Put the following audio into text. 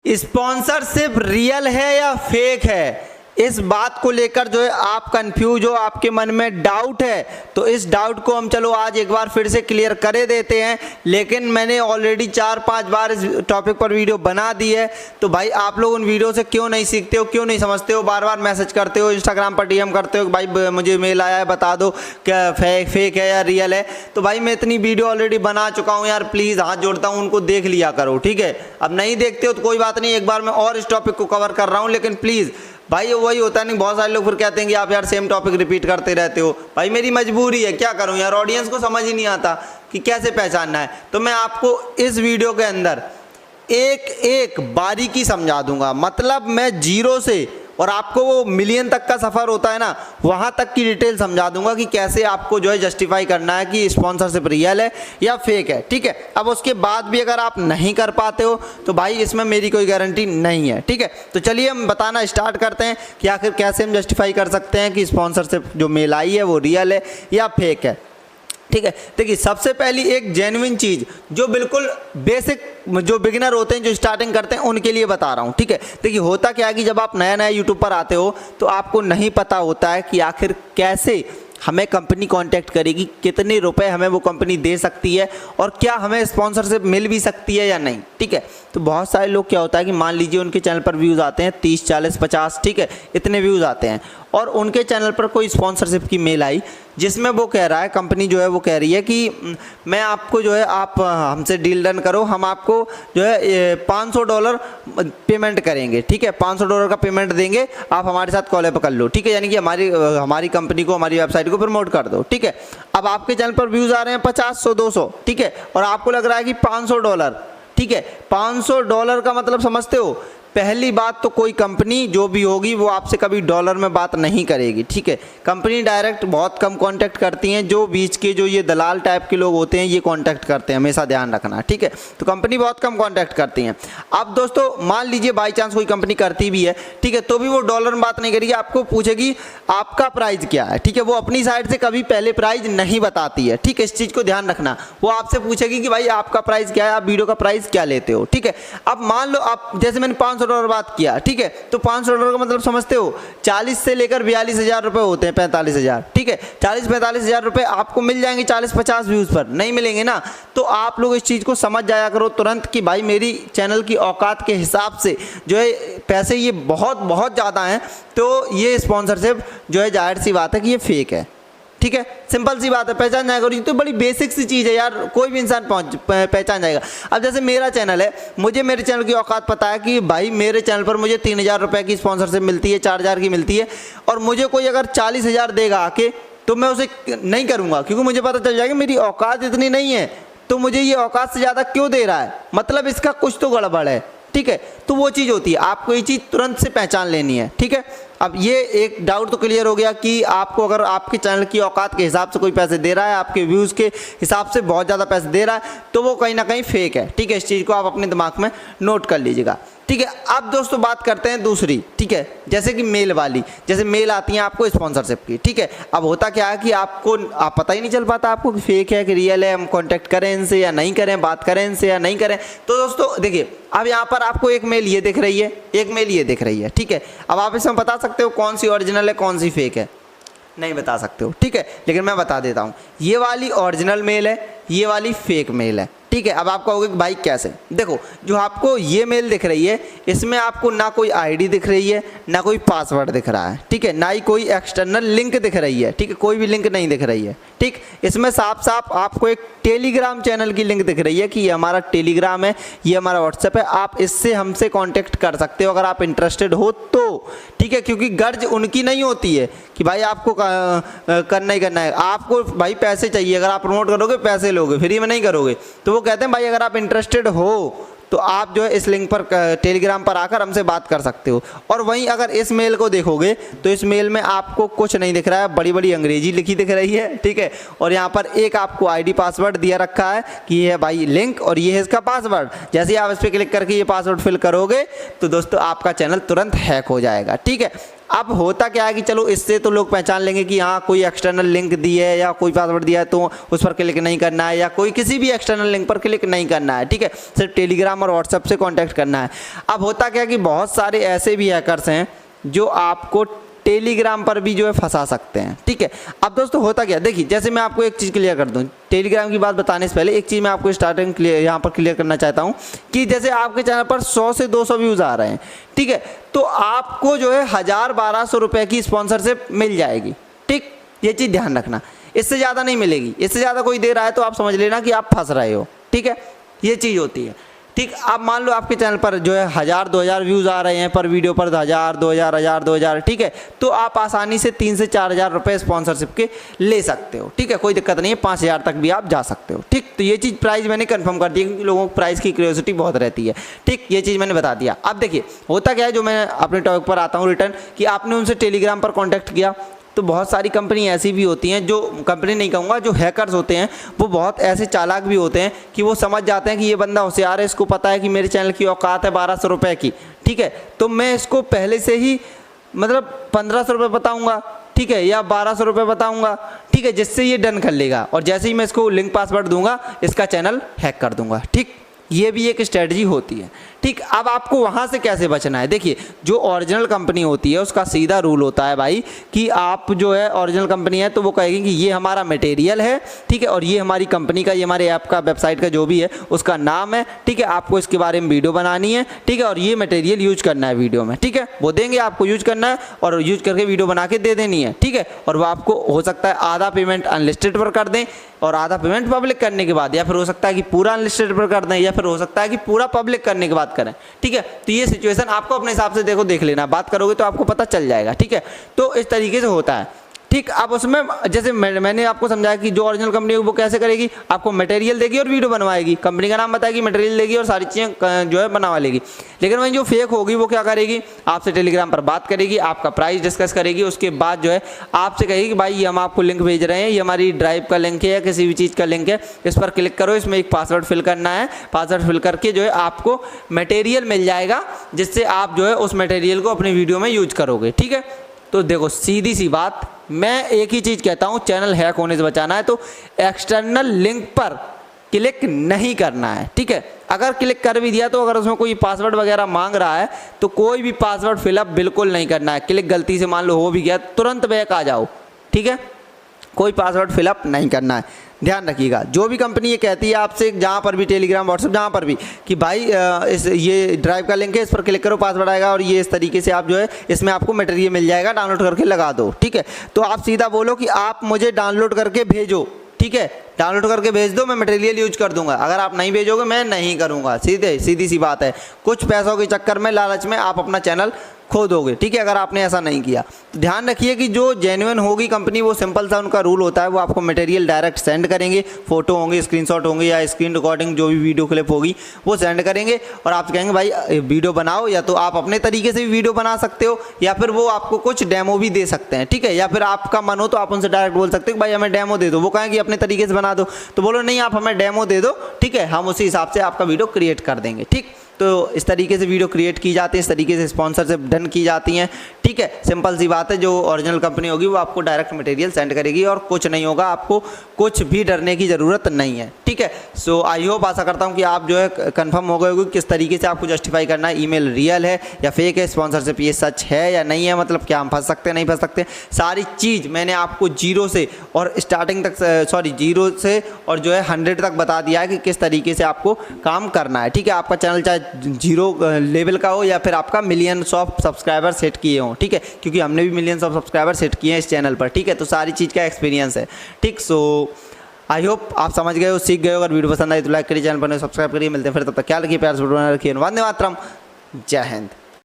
Sponsorship real है या fake है, इस बात को लेकर जो है आप कंफ्यूज हो, आपके मन में डाउट है, तो इस डाउट को हम चलो आज एक बार फिर से क्लियर करे देते हैं। लेकिन मैंने ऑलरेडी 4-5 बार इस टॉपिक पर वीडियो बना दी है, तो भाई आप लोग उन वीडियो से क्यों नहीं सीखते हो, क्यों नहीं समझते हो, बार बार मैसेज करते हो, इंस्टाग्राम पर डीएम करते हो कि भाई मुझे मेल आया है बता दो क्या फेक है या रियल है। तो भाई मैं इतनी वीडियो ऑलरेडी बना चुका हूँ यार, प्लीज़ हाथ जोड़ता हूँ उनको देख लिया करो, ठीक है। अब नहीं देखते हो तो कोई बात नहीं, एक बार मैं और इस टॉपिक को कवर कर रहा हूँ, लेकिन प्लीज़ भाई वही होता नहीं, बहुत सारे लोग फिर कहते हैं कि आप यार सेम टॉपिक रिपीट करते रहते हो। भाई मेरी मजबूरी है, क्या करूं यार, ऑडियंस को समझ ही नहीं आता कि कैसे पहचानना है। तो मैं आपको इस वीडियो के अंदर एक एक बारीकी समझा दूंगा, मतलब मैं जीरो से और आपको वो मिलियन तक का सफ़र होता है ना, वहाँ तक की डिटेल समझा दूंगा कि कैसे आपको जो है जस्टिफाई करना है कि स्पॉन्सरशिप रियल है या फेक है, ठीक है। अब उसके बाद भी अगर आप नहीं कर पाते हो तो भाई इसमें मेरी कोई गारंटी नहीं है, ठीक है। तो चलिए हम बताना स्टार्ट करते हैं कि आखिर कैसे हम जस्टिफाई कर सकते हैं कि स्पॉन्सरशिप जो मेल आई है वो रियल है या फेक है, ठीक है। देखिए सबसे पहली एक जेन्युइन चीज़ जो बिल्कुल बेसिक जो बिगिनर होते हैं, जो स्टार्टिंग करते हैं, उनके लिए बता रहा हूँ, ठीक है। देखिए होता क्या है कि जब आप नया नया यूट्यूब पर आते हो तो आपको नहीं पता होता है कि आखिर कैसे हमें कंपनी कांटेक्ट करेगी, कितने रुपए हमें वो कंपनी दे सकती है और क्या हमें स्पॉन्सरशिप मिल भी सकती है या नहीं, ठीक है। तो बहुत सारे लोग क्या होता है कि मान लीजिए उनके चैनल पर व्यूज़ आते हैं 30, 40, 50, ठीक है, इतने व्यूज़ आते हैं और उनके चैनल पर कोई स्पॉन्सरशिप की मेल आई जिसमें वो कह रहा है, कंपनी जो है वो कह रही है कि मैं आपको जो है आप हमसे डील डन करो, हम आपको जो है $500 पेमेंट करेंगे, ठीक है, $500 का पेमेंट देंगे, आप हमारे साथ कॉलअप कर लो, ठीक है, यानी कि हमारी कंपनी को, हमारी वेबसाइट को प्रमोट कर दो, ठीक है। अब आपके चैनल पर व्यूज़ आ रहे हैं 50, 100, 200, ठीक है, और आपको लग रहा है कि $500, ठीक है। $500 का मतलब समझते हो, पहली बात तो कोई कंपनी जो भी होगी वो आपसे कभी डॉलर में बात नहीं करेगी, ठीक है। कंपनी डायरेक्ट बहुत कम कांटेक्ट करती हैं, जो बीच के जो ये दलाल टाइप के लोग होते हैं ये कांटेक्ट करते हैं, हमेशा ध्यान रखना, ठीक है। तो कंपनी बहुत कम कांटेक्ट करती हैं। अब दोस्तों मान लीजिए बाई चांस कोई कंपनी करती भी है, ठीक है, तो भी वो डॉलर में बात नहीं करेगी, आपको पूछेगी आपका प्राइस क्या है, ठीक है। वो अपनी साइड से कभी पहले प्राइस नहीं बताती है, ठीक है, इस चीज़ को ध्यान रखना। वो आपसे पूछेगी कि भाई आपका प्राइस क्या है, आप वीडियो का प्राइस क्या लेते हो, ठीक है। अब मान लो आप, जैसे मैंने $500 बात किया, ठीक है, तो $500 का मतलब समझते हो 40 से लेकर 42,000 रुपए होते हैं, 45,000, ठीक है। 40-45,000 रुपए आपको मिल जाएंगे 40-50 व्यूज़ पर, नहीं मिलेंगे ना। तो आप लोग इस चीज़ को समझ जाया करो तुरंत कि भाई मेरी चैनल की औकात के हिसाब से जो है पैसे ये बहुत बहुत ज़्यादा हैं, तो ये स्पॉन्सरशिप जो है जाहिर सी बात है कि ये फेक है, ठीक है। सिंपल सी बात है, पहचान जाएगा। ये तो बड़ी बेसिक सी चीज़ है यार, कोई भी इंसान पहचान जाएगा। अब जैसे मेरा चैनल है, मुझे मेरे चैनल की औकात पता है कि भाई मेरे चैनल पर मुझे 3,000 रुपये की स्पॉन्सरशिप मिलती है, 4,000 की मिलती है, और मुझे कोई अगर 40,000 देगा आके तो मैं उसे नहीं करूँगा, क्योंकि मुझे पता चल जाएगा मेरी औकात इतनी नहीं है, तो मुझे ये औकात से ज़्यादा क्यों दे रहा है, मतलब इसका कुछ तो गड़बड़ है, ठीक है। तो वो चीज़ होती है, आपको ये चीज़ तुरंत से पहचान लेनी है, ठीक है। अब ये एक डाउट तो क्लियर हो गया कि आपको अगर आपके चैनल की औकात के हिसाब से कोई पैसे दे रहा है, आपके व्यूज़ के हिसाब से बहुत ज़्यादा पैसे दे रहा है, तो वो कहीं ना कहीं फेक है, ठीक है। इस चीज़ को आप अपने दिमाग में नोट कर लीजिएगा, ठीक है। अब दोस्तों बात करते हैं दूसरी, ठीक है, जैसे कि मेल वाली, जैसे मेल आती है आपको स्पॉन्सरशिप की, ठीक है। अब होता क्या है कि आपको पता ही नहीं चल पाता आपको कि फेक है कि रियल है, हम कॉन्टैक्ट करें इनसे या नहीं करें, बात करें इनसे या नहीं करें। तो दोस्तों देखिए, अब यहाँ पर आपको एक मेल ये दिख रही है, एक मेल ये दिख रही है, ठीक है। अब आप इसमें बता सकते हो कौन सी ओरिजिनल है, कौन सी फेक है, नहीं बता सकते हो, ठीक है, लेकिन मैं बता देता हूँ। ये वाली ओरिजिनल मेल है, ये वाली फेक मेल है, ठीक है। अब आप कहोगे कि भाई कैसे, देखो जो आपको ये मेल दिख रही है इसमें आपको ना कोई आईडी दिख रही है, ना कोई पासवर्ड दिख रहा है, ठीक है, ना ही कोई एक्सटर्नल लिंक दिख रही है, ठीक है, कोई भी लिंक नहीं दिख रही है, ठीक। इसमें साफ साफ आपको एक टेलीग्राम चैनल की लिंक दिख रही है कि ये हमारा टेलीग्राम है, ये हमारा व्हाट्सएप है, आप इससे हमसे कांटेक्ट कर सकते हो अगर आप इंटरेस्टेड हो तो, ठीक है। क्योंकि गर्ज उनकी नहीं होती है कि भाई आपको करना ही करना है, आपको भाई पैसे चाहिए, अगर आप प्रमोट करोगे पैसे लोगे, फ्री में नहीं करोगे। तो वो कहते हैं भाई अगर आप इंटरेस्टेड हो तो आप जो है इस लिंक पर टेलीग्राम पर आकर हमसे बात कर सकते हो। और वहीं अगर इस मेल को देखोगे तो इस मेल में आपको कुछ नहीं दिख रहा है, बड़ी बड़ी अंग्रेजी लिखी दिख रही है, ठीक है, और यहाँ पर एक आपको आईडी पासवर्ड दिया रखा है कि ये है भाई लिंक और ये है इसका पासवर्ड। जैसे ही आप इस पर क्लिक करके ये पासवर्ड फिल करोगे तो दोस्तों आपका चैनल तुरंत हैक हो जाएगा, ठीक है। अब होता क्या है कि चलो इससे तो लोग पहचान लेंगे कि हाँ कोई एक्सटर्नल लिंक दी है या कोई पासवर्ड दिया है तो उस पर क्लिक नहीं करना है, या कोई किसी भी एक्सटर्नल लिंक पर क्लिक नहीं करना है, ठीक है, सिर्फ टेलीग्राम और व्हाट्सएप से कांटेक्ट करना है। अब होता क्या है कि बहुत सारे ऐसे भी हैकर्स हैं जो आपको टेलीग्राम पर भी जो है फंसा सकते हैं, ठीक है। अब दोस्तों होता क्या, देखिए जैसे मैं आपको एक चीज़ क्लियर कर दूं, टेलीग्राम की बात बताने से पहले एक चीज़ मैं आपको स्टार्टिंग क्लियर यहाँ पर क्लियर करना चाहता हूँ कि जैसे आपके चैनल पर 100 से 200 व्यूज़ आ रहे हैं, ठीक है, तो आपको जो है 1000-1200 रुपये की स्पॉन्सरशिप मिल जाएगी, ठीक, ये चीज़ ध्यान रखना, इससे ज़्यादा नहीं मिलेगी। इससे ज़्यादा कोई दे रहा है तो आप समझ लेना कि आप फंस रहे हो, ठीक है, ये चीज़ होती है, ठीक। आप मान लो आपके चैनल पर जो है 1000-2000 व्यूज़ आ रहे हैं पर वीडियो पर 1000-2000, ठीक है, तो आप आसानी से 3 से 4000 रुपये स्पॉन्सरशिप के ले सकते हो, ठीक है, कोई दिक्कत नहीं है, 5000 तक भी आप जा सकते हो, ठीक। तो ये चीज़ प्राइस मैंने कंफर्म कर दी क्योंकि लोगों को प्राइस की क्यूरियोसिटी बहुत रहती है, ठीक, ये चीज़ मैंने बता दिया। अब देखिए होता क्या है, जो मैं अपने टॉपिक पर आता हूँ रिटर्न, कि आपने उनसे टेलीग्राम पर कॉन्टैक्ट किया, तो बहुत सारी कंपनी ऐसी भी होती हैं, जो कंपनी नहीं कहूँगा, जो हैकर्स होते हैं वो बहुत ऐसे चालाक भी होते हैं कि वो समझ जाते हैं कि ये बंदा होशियार है, इसको पता है कि मेरे चैनल की औकात है 1200 रुपये की, ठीक है, तो मैं इसको पहले से ही मतलब 1500 रुपये बताऊँगा, ठीक है, या 1200 रुपये बताऊँगा, ठीक है, जिससे ये डन कर लेगा, और जैसे ही मैं इसको लिंक पासवर्ड दूंगा इसका चैनल हैक कर दूंगा, ठीक। ये भी एक स्ट्रेटजी होती है, ठीक। अब आपको वहाँ से कैसे बचना है, देखिए जो ओरिजिनल कंपनी होती है उसका सीधा रूल होता है भाई कि आप जो है ओरिजिनल कंपनी है तो वो कहेगी कि ये हमारा मटेरियल है, ठीक है, और ये हमारी कंपनी का, ये हमारे ऐप का, वेबसाइट का जो भी है उसका नाम है, ठीक है, आपको इसके बारे में वीडियो बनानी है, ठीक है, और ये मटेरियल यूज करना है वीडियो में, ठीक है, वो देंगे आपको, यूज करना है और यूज करके वीडियो बना के दे देनी है, ठीक है, और वो आपको हो सकता है आधा पेमेंट अनलिस्टेड पर कर दें और आधा पेमेंट पब्लिक करने के बाद, या फिर हो सकता है कि पूरा अनलिस्टेड पर कर दें, या फिर हो सकता है कि पूरा पब्लिक करने के बाद करें, ठीक है। तो ये सिचुएशन आपको अपने हिसाब से देख लेना, बात करोगे तो आपको पता चल जाएगा, ठीक है। तो इस तरीके से होता है, ठीक। अब उसमें जैसे मैंने आपको समझाया कि जो ओरिजिनल कंपनी है वो कैसे करेगी, आपको मटेरियल देगी और वीडियो बनवाएगी, कंपनी का नाम बताएगी, मटेरियल देगी और सारी चीज़ें जो है बनवा लेगी। लेकिन वहीं जो फेक होगी वो क्या करेगी, आपसे टेलीग्राम पर बात करेगी, आपका प्राइस डिस्कस करेगी, उसके बाद जो है आपसे कहेगी कि भाई ये हम आपको लिंक भेज रहे हैं, ये हमारी ड्राइव का लिंक है या किसी भी चीज़ का लिंक है, इस पर क्लिक करो, इसमें एक पासवर्ड फिल करना है, पासवर्ड फिल करके जो है आपको मटेरियल मिल जाएगा, जिससे आप जो है उस मटेरियल को अपनी वीडियो में यूज करोगे, ठीक है। तो देखो सीधी सी बात, मैं एक ही चीज़ कहता हूँ, चैनल हैक होने से बचाना है तो एक्सटर्नल लिंक पर क्लिक नहीं करना है, ठीक है। अगर क्लिक कर भी दिया तो अगर उसमें कोई पासवर्ड वगैरह मांग रहा है तो कोई भी पासवर्ड फिलअप बिल्कुल नहीं करना है। क्लिक गलती से मान लो हो भी गया, तुरंत बैक आ जाओ, ठीक है, कोई पासवर्ड फिलअप नहीं करना है। ध्यान रखिएगा, जो भी कंपनी ये कहती है आपसे, जहाँ पर भी टेलीग्राम, व्हाट्सएप, जहाँ पर भी, कि भाई ये ड्राइव का लिंक है, इस पर क्लिक करो, पासवर्ड आएगा और ये इस तरीके से आप जो है इसमें आपको मटेरियल मिल जाएगा, डाउनलोड करके लगा दो, ठीक है, तो आप सीधा बोलो कि आप मुझे डाउनलोड करके भेजो, ठीक है, डाउनलोड करके भेज दो, मैं मटेरियल यूज कर दूंगा। अगर आप नहीं भेजोगे मैं नहीं करूंगा, सीधी सी बात है। कुछ पैसों के चक्कर में, लालच में आप अपना चैनल खो दोगे, ठीक है, अगर आपने ऐसा नहीं किया। तो ध्यान रखिए कि जो जेन्युइन होगी कंपनी, वो सिंपल सा उनका रूल होता है, वो आपको मटेरियल डायरेक्ट सेंड करेंगे, फोटो होंगे, स्क्रीनशॉट होंगे या स्क्रीन रिकॉर्डिंग जो भी वीडियो क्लिप होगी वो सेंड करेंगे और आप कहेंगे भाई वीडियो बनाओ, या तो आप अपने तरीके से भी वीडियो बना सकते हो या फिर वो आपको कुछ डेमो भी दे सकते हैं, ठीक है, या फिर आपका मन हो तो आप उनसे डायरेक्ट बोल सकते हो भाई हमें डेमो दे दो, वो कहेंगे अपने तरीके से बना दो, तो बोलो नहीं आप हमें डेमो दे दो, ठीक है, हम उसी हिसाब से आपका वीडियो क्रिएट कर देंगे, ठीक। तो इस तरीके से वीडियो क्रिएट की जाती है, इस तरीके से स्पॉन्सरशिप डन की जाती हैं, ठीक है, सिंपल सी बात है। जो ओरिजिनल कंपनी होगी वो आपको डायरेक्ट मटेरियल सेंड करेगी और कुछ नहीं होगा, आपको कुछ भी डरने की ज़रूरत नहीं है, ठीक है। सो आई होप, आशा करता हूँ कि आप जो है कंफर्म हो गए होगे किस तरीके से आपको जस्टिफाई करना है, ईमेल रियल है या फेक है, स्पॉन्सरशिप ये सच है या नहीं है, मतलब क्या हम फंस सकते हैं, नहीं फंस सकते, सारी चीज़ मैंने आपको जीरो से और स्टार्टिंग तक, सॉरी जीरो से और जो है 100 तक बता दिया है कि किस तरीके से आपको काम करना है, ठीक है। आपका चैनल चाहे जीरो लेवल का हो या फिर आपका मिलियंस ऑफ सब्सक्राइबर सेट किए हों, ठीक है, क्योंकि हमने भी मिलियंस ऑफ सब्सक्राइबर सेट किए हैं इस चैनल पर, ठीक है, तो सारी चीज़ का एक्सपीरियंस है, ठीक। सो आई होप आप समझ गए हो, सीख गए हो। अगर वीडियो पसंद आई तो लाइक करिए, चैनल पर सब्सक्राइब करिए, मिलते हैं फिर, तब तक ख्याल रखिए, प्यार से रखिए, वंदे मातरम, जय हिंद।